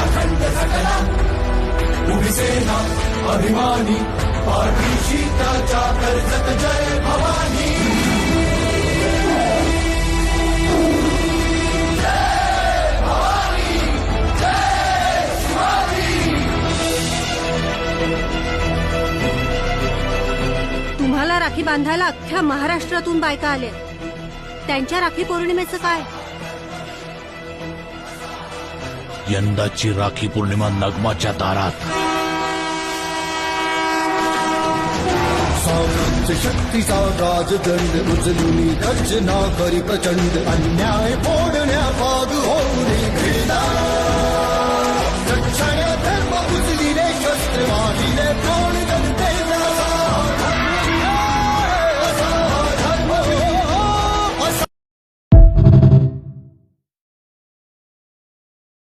अखंड सकला उभी सेना अभिमानी पाठीशी त्याच्या कर्जत जय भवानी. तुम्हाला राखी बांधायला अख्ख्या महाराष्ट्रातून बायका आल्या. त्यांच्या राखी पौर्णिमेचं काय? यंदाची राखी पौर्णिमा नगमाच्या दारात. साम्राज्य शक्तीचा राजदंड उचलून गर्जना करी प्रचंड अन्याय फोडण्या पादू